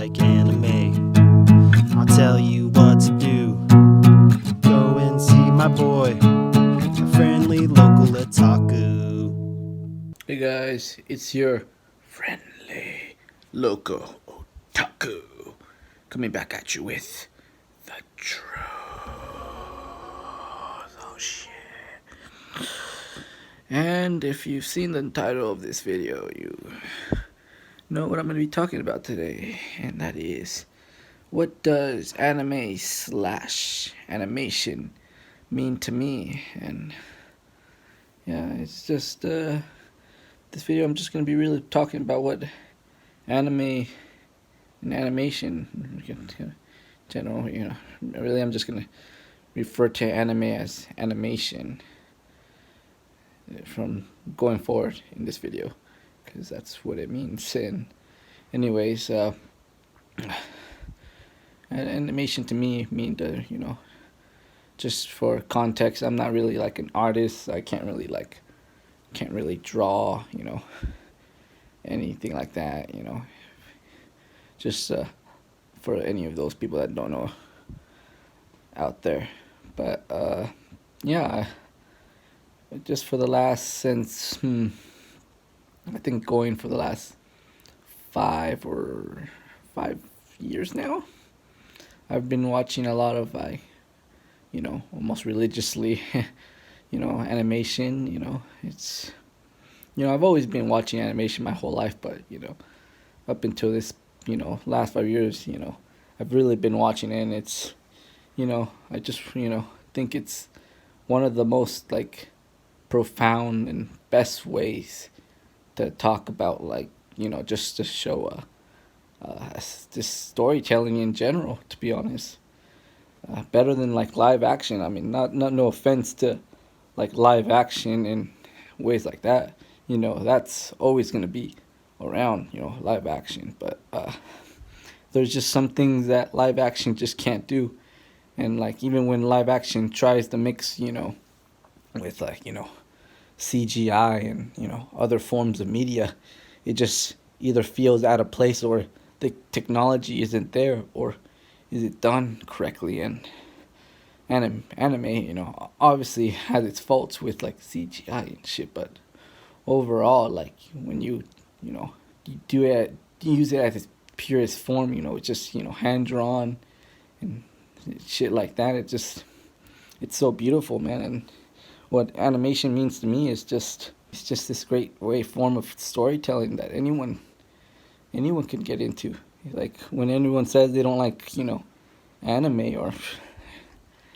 like anime. I'll tell you what to do. Go and see my boy, a friendly local otaku. Hey guys, it's your friendly local otaku coming back at you with the truth. Oh shit. And if you've seen the title of this video, you know what I'm going to be talking about today, and that is, what does anime slash animation mean to me? And yeah, it's just this video I'm just going to be really talking about what anime and animation in general, really I'm just going to refer to anime as animation from going forward in this video, because that's what it means. And anyways, animation to me means just for context, I'm not really like an artist. I can't really draw, anything like that, just for any of those people that don't know out there. But yeah, just for the last since I think going for the last 5 years now, I've been watching a lot of almost religiously animation. It's I've always been watching animation my whole life, but up until this last 5 years, I've really been watching it. And it's I just think it's one of the most like profound and best ways to talk about, like, just to show this storytelling in general, to be honest. Better than like live action. I mean, not no offense to like live action in ways like that. That's always gonna be around. Live action, but there's just some things that live action just can't do. And like, even when live action tries to mix, with like CGI and other forms of media, it just either feels out of place, or the technology isn't there, or is it done correctly. And anime, obviously has its faults with like CGI and shit, but overall, like, when you use it at its purest form, it's just hand drawn and shit like that. It's so beautiful, man. And what animation means to me is it's just this great form of storytelling that anyone can get into. Like, when anyone says they don't like anime or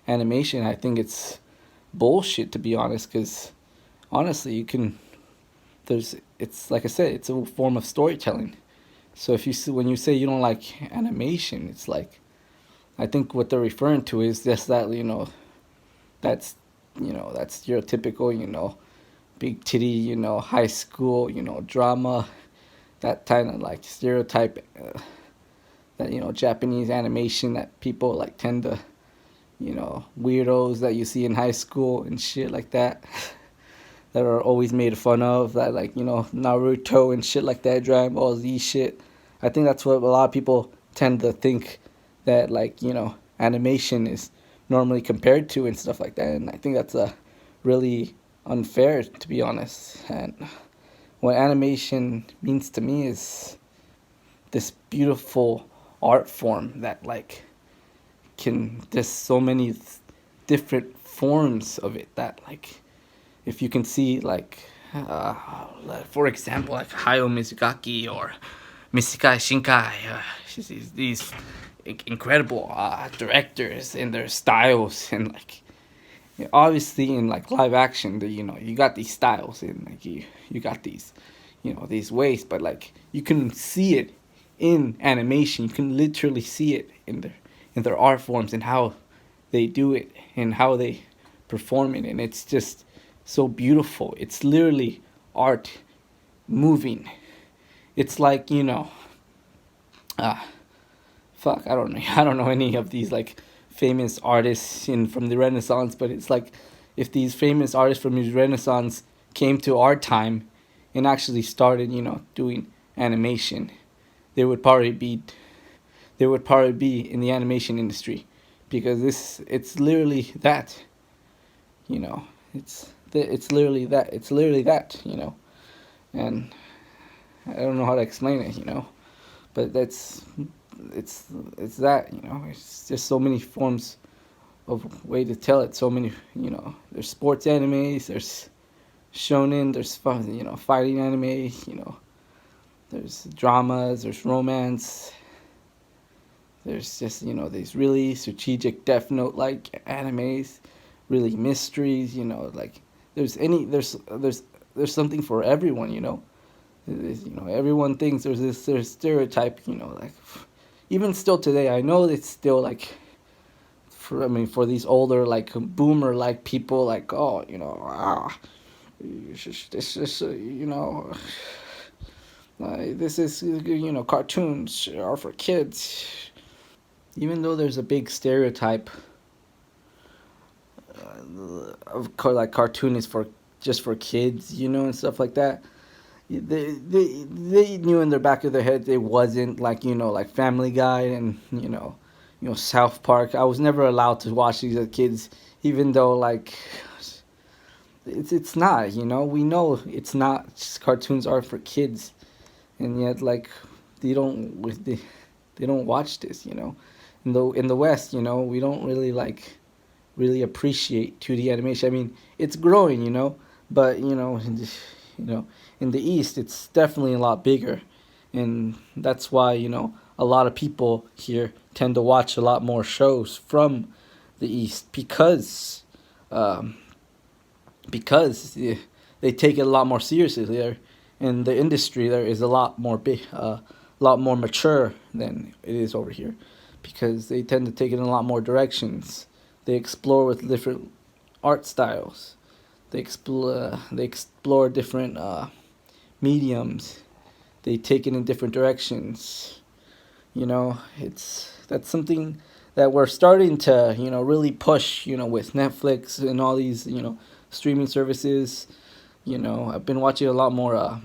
animation, I think it's bullshit, to be honest. Because honestly, it's like I said, it's a form of storytelling. So when you say you don't like animation, it's like, I think what they're referring to is just that that's that stereotypical big titty high school drama, that kind of like stereotype, that Japanese animation that people like tend to weirdos that you see in high school and shit like that that are always made fun of, that like Naruto and shit like that, Dragon Ball Z shit. I think that's what a lot of people tend to think that, like, animation is normally compared to and stuff like that. And I think that's really unfair, to be honest. And what animation means to me is this beautiful art form that, like, there's so many different forms of it that, like, if you can see, like, for example, like Hayao Mizukaki or Misikai Shinkai, these incredible directors in their styles. And like, obviously in like live action, you got these styles, and like you got these these ways, but like, you can see it in animation. You can literally see it in their art forms and how they do it and how they perform it. And it's just so beautiful. It's literally art moving. It's like, fuck, I don't know any of these like famous artists from the Renaissance, but it's like, if these famous artists from the Renaissance came to our time and actually started, doing animation, they would probably be they would probably be in the animation industry, because it's literally that, you know, it's literally that, and I don't know how to explain it, but it's it's that, it's just so many forms of way to tell it. So many, there's sports animes, there's shonen, there's fun, fighting anime, there's dramas, there's romance, there's just, these really strategic Death Note like animes, really mysteries, like there's something for everyone, everyone thinks there's stereotype, like even still today. I know it's still like, for these older like boomer like people, like, oh, this is this is, cartoons are for kids. Even though there's a big stereotype like cartoon is for just for kids, and stuff like that. They knew in the back of their head it wasn't like, like Family Guy and South Park. I was never allowed to watch these as kids, even though like it's not, we know it's not. Cartoons are for kids, and yet like they don't watch this, in the West, we don't really like really appreciate 2D animation. I mean, it's growing, but in the East, it's definitely a lot bigger, and that's why, a lot of people here tend to watch a lot more shows from the East, um, because they take it a lot more seriously there, and the industry there is a lot more big, lot more mature than it is over here, because they tend to take it in a lot more directions. They explore with different art styles. They explore different mediums. They take it in different directions. That's something that we're starting to, really push, with Netflix and all these, streaming services. I've been watching a lot more uh,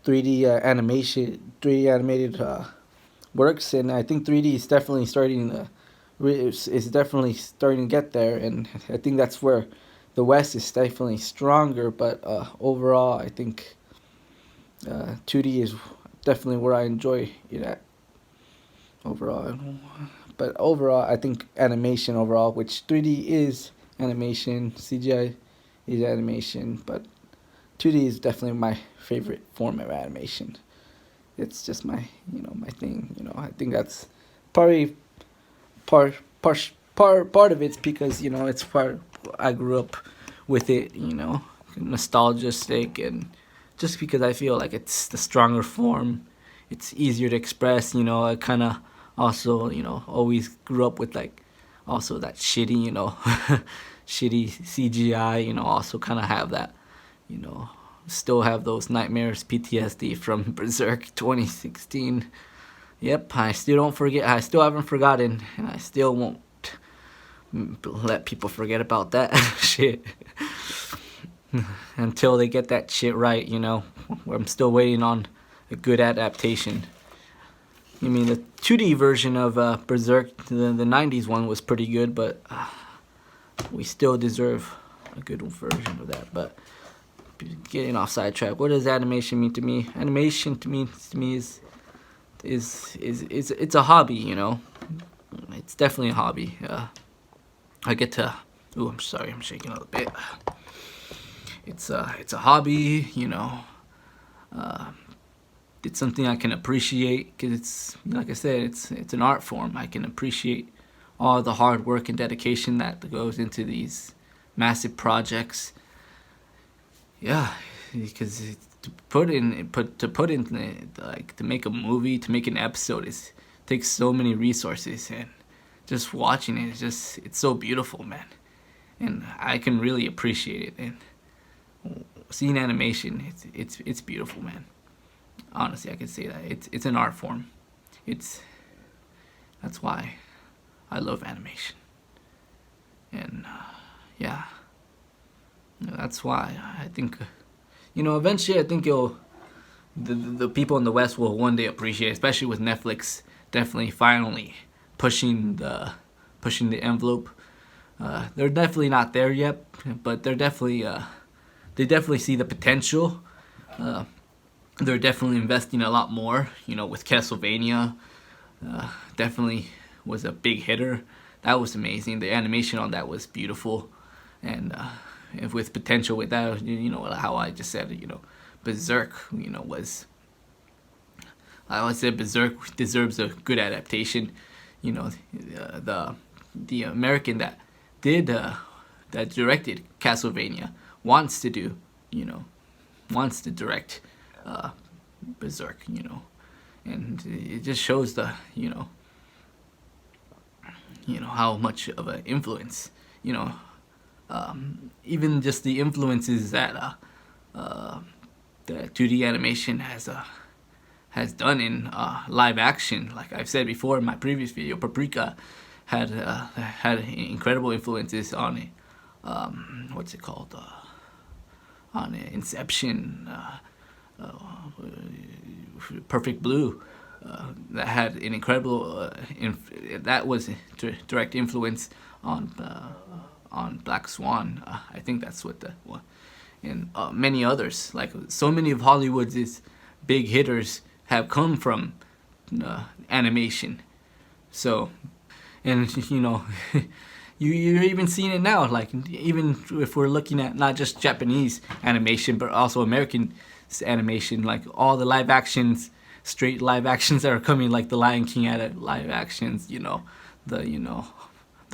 3D animation, 3D animated works, and I think 3D is definitely starting to is definitely starting to get there, and I think that's where the West is definitely stronger. But overall, I think 2D is definitely where I enjoy it at overall. But overall, I think animation overall, which 3D is animation, CGI is animation, but 2D is definitely my favorite form of animation. It's just my, my thing. I think that's probably part of it's because, it's part I grew up with it, nostalgia sake, and just because I feel like it's the stronger form. It's easier to express. I kind of also, always grew up with like also that shitty, shitty CGI. Also kind of have that, you know still have those nightmares, PTSD from Berserk 2016. Yep, I still don't forget. I still haven't forgotten, and I still won't let people forget about that shit until they get that shit right. I'm still waiting on a good adaptation. I mean, the 2D version of Berserk, the 90s one, was pretty good, but we still deserve a good version of that. But getting off sidetrack, what does animation mean to me? Animation to me is it's a hobby. It's definitely a hobby. I get to. Ooh, I'm sorry, I'm shaking a little bit. It's a hobby. It's something I can appreciate because it's, like I said, it's an art form. I can appreciate all the hard work and dedication that goes into these massive projects. Yeah, because to make a movie, to make an episode, takes so many resources, and just watching it is it's so beautiful, man. And I can really appreciate it. And seeing animation, it's beautiful, man. Honestly, I can say that it's an art form. That's why I love animation. And yeah, that's why I think eventually I think the people in the West will one day appreciate, especially with Netflix definitely finally pushing the envelope. They're definitely not there yet, but they definitely see the potential. They're definitely investing a lot more. With Castlevania, definitely was a big hitter. That was amazing. The animation on that was beautiful, and with potential with that, how I just said, Berserk, was I would say Berserk deserves a good adaptation. The American that directed Castlevania wants to do, wants to direct Berserk, and it just shows how much of an influence, even just the influences that the 2D animation has done in live action. Like I've said before in my previous video, Paprika had incredible influences on it. What's it called? On Inception, Perfect Blue. That had an incredible that was direct influence on Black Swan. I think that's what the one, and many others. Like so many of Hollywood's big hitters have come from animation. So, and you're even seeing it now. Like even if we're looking at not just Japanese animation but also American animation, like all the live actions, straight live actions that are coming, like the Lion King live actions, the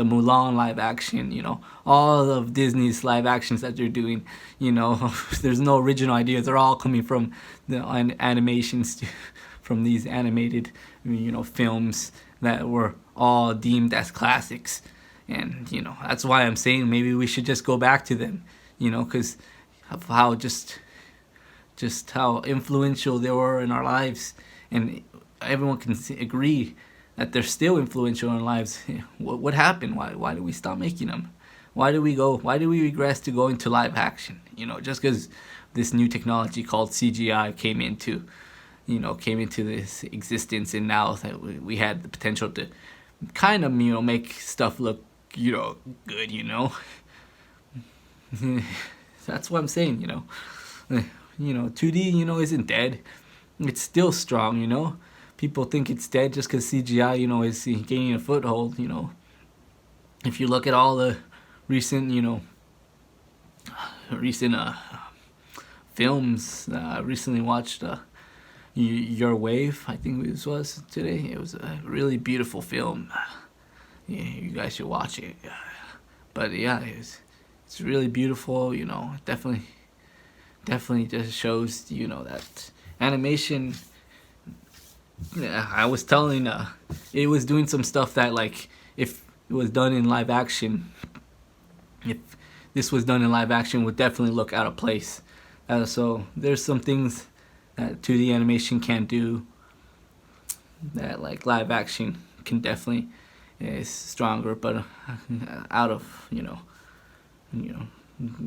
Mulan live action, all of Disney's live actions that they're doing, there's no original ideas. They're all coming from the animations, from these animated, films that were all deemed as classics. And, that's why I'm saying maybe we should just go back to them, because of how just how influential they were in our lives. And everyone can agree that they're still influential in our lives. What happened? Why did we stop making them? Why do we regress to going to live action? Just because this new technology called CGI came into this existence, and now that we had the potential to kind of, make stuff look, good, That's what I'm saying, 2D, isn't dead. It's still strong, People think it's dead just because CGI, is gaining a foothold, If you look at all the recent, films, I recently watched Your Wave, I think this was today. It was a really beautiful film. Yeah, you guys should watch it. But yeah, it's really beautiful, definitely just shows, that animation. Yeah, I was telling, it was doing some stuff that, like, if it was done in live action, if this was done in live action, would definitely look out of place. So there's some things that 2D animation can't do that, like, live action can definitely is stronger, but out of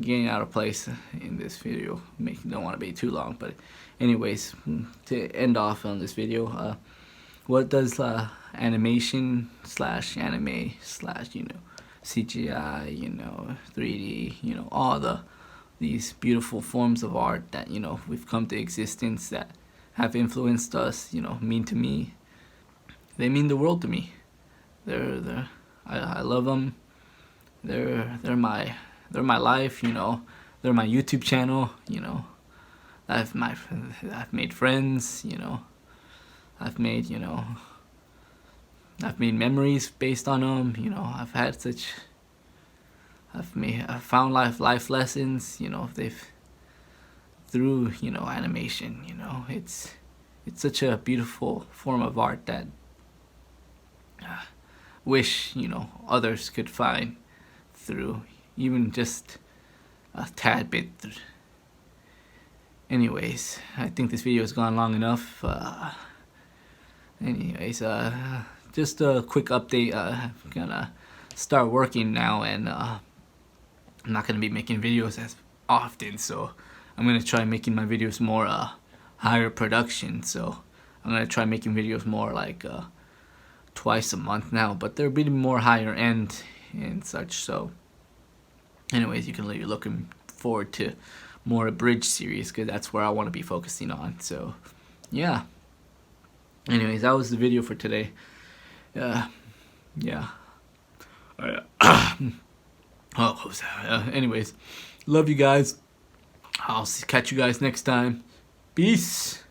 getting out of place in this video. Don't want to be too long, but anyways, to end off on this video, what does animation slash anime slash CGI, 3D, all these beautiful forms of art that we've come to existence that have influenced us, mean to me? They mean the world to me. I love them. They're my life, They're my YouTube channel, I've made friends, I've made memories based on them, I've found life lessons, they've through animation, it's such a beautiful form of art that wish others could find through even just a tad bit. Anyways, I think this video has gone long enough. Just a quick update. I'm gonna start working now, and I'm not gonna be making videos as often, so I'm gonna try making my videos more higher production. So I'm gonna try making videos more like twice a month now, but they're a bit more higher end and such. So anyways, you're looking forward to more abridged series, because that's where I want to be focusing on. So yeah, anyways, that was the video for today. Yeah. Oh, what was that? Anyways, love you guys. I'll catch you guys next time. Peace.